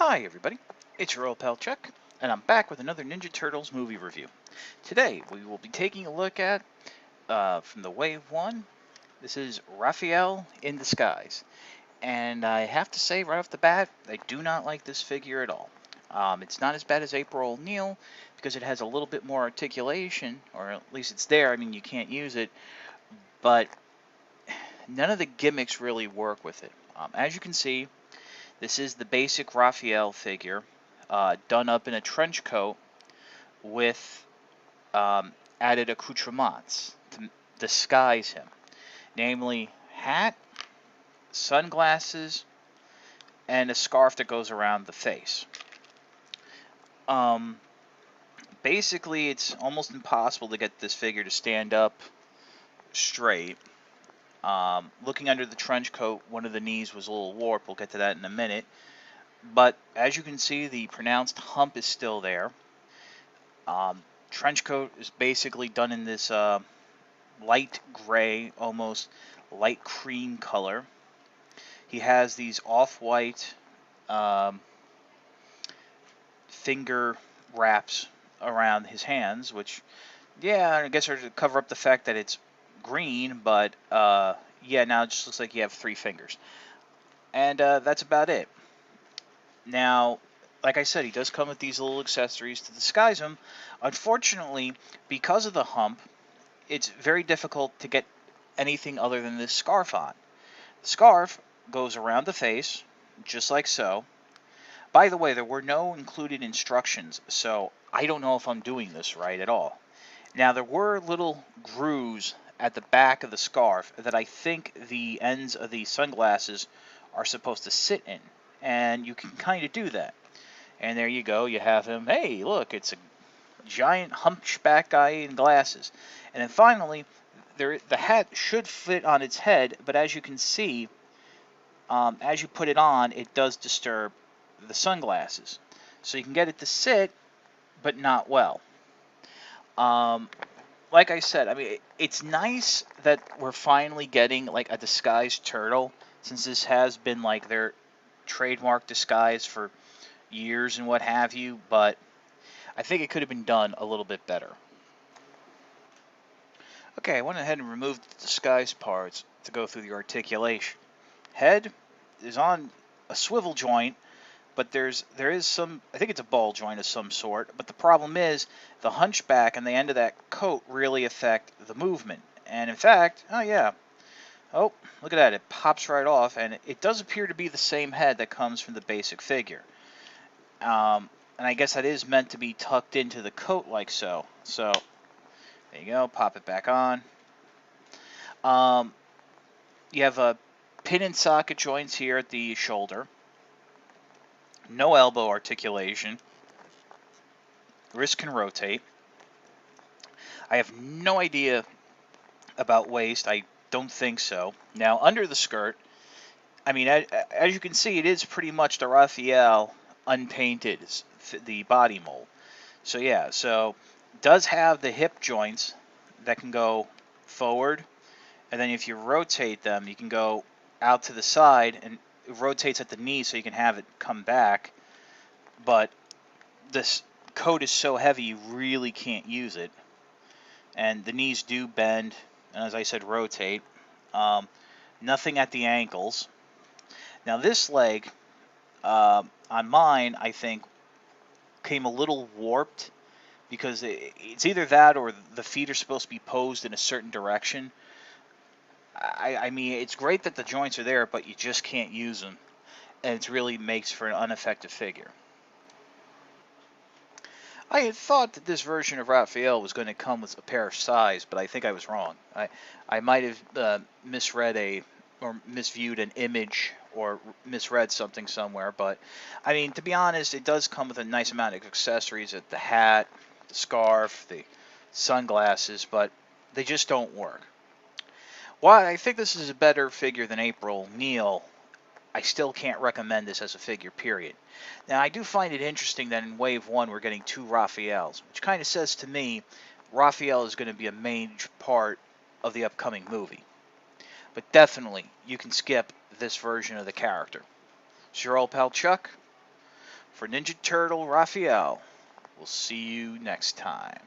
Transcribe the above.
Hi everybody, it's your old pal Chuck, and I'm back with another Ninja Turtles movie review. Today we will be taking a look at, from the Wave 1, this is Raphael in Disguise. And I have to say right off the bat, I do not like this figure at all. It's not as bad as April O'Neil, because it has a little bit more articulation, or at least it's there, I mean you can't use it, but none of the gimmicks really work with it. As you can see, this is the basic Raphael figure, done up in a trench coat with added accoutrements to disguise him, namely hat, sunglasses, and a scarf that goes around the face. Um, Basically, it's almost impossible to get this figure to stand up straight. Looking under the trench coat, one of the knees was a little warped. We'll get to that in a minute. But as you can see, the pronounced hump is still there. Trench coat is basically done in this light gray, almost light cream color. He has these off-white finger wraps around his hands, which, yeah, I guess are to cover up the fact that it's green, but yeah, now it just looks like you have 3 fingers. And that's about it. Now, like I said, he does come with these little accessories to disguise him. Unfortunately, because of the hump, it's very difficult to get anything other than this scarf on. The scarf goes around the face, just like so. By the way, there were no included instructions, so I don't know if I'm doing this right at all. Now, there were little grooves at the back of the scarf that I think the ends of the sunglasses are supposed to sit in, and you can kind of do that. And there you go, you have him. Hey, look, it's a giant hunchback guy in glasses. And then finally, the hat should fit on its head, but as you can see, as you put it on, it does disturb the sunglasses. So you can get it to sit, but not well. Like I said, I mean, it's nice that we're finally getting like a disguised turtle, since this has been like their trademark disguise for years and what have you, but I think it could have been done a little bit better. Okay, I went ahead and removed the disguise parts to go through the articulation. Head is on a swivel joint, but there is some, I think it's a ball joint of some sort, but the problem is the hunchback and the end of that coat really affect the movement. And in fact, oh yeah, oh, look at that, it pops right off, and it does appear to be the same head that comes from the basic figure. And I guess that is meant to be tucked into the coat like so. So, there you go, pop it back on. You have a pin and socket joints here at the shoulder. No elbow articulation. Wrist can rotate. I have no idea about waist. I don't think so. Now, under the skirt, I mean, as you can see, it is pretty much the Raphael unpainted, the body mold. So yeah, so does have the hip joints that can go forward, and then if you rotate them, you can go out to the side, and it rotates at the knee so you can have it come back. But this coat is so heavy you really can't use it, and the knees do bend, and as I said, rotate. Nothing at the ankles. Now this leg, on mine, I think, came a little warped, because it's either that or the feet are supposed to be posed in a certain direction. I mean, it's great that the joints are there, but you just can't use them, and it really makes for an ineffective figure. I had thought that this version of Raphael was going to come with a pair of size, but I think I was wrong. I might have misread or misviewed an image or misread something somewhere, but I mean, to be honest, it does come with a nice amount of accessories, at the hat, the scarf, the sunglasses, but they just don't work. While I think this is a better figure than April O'Neil, I still can't recommend this as a figure, period. Now, I do find it interesting that in Wave 1 we're getting 2 Raphaels, which kind of says to me Raphael is going to be a major part of the upcoming movie. But definitely, you can skip this version of the character. It's your old pal Chuck. For Ninja Turtle Raphael, we'll see you next time.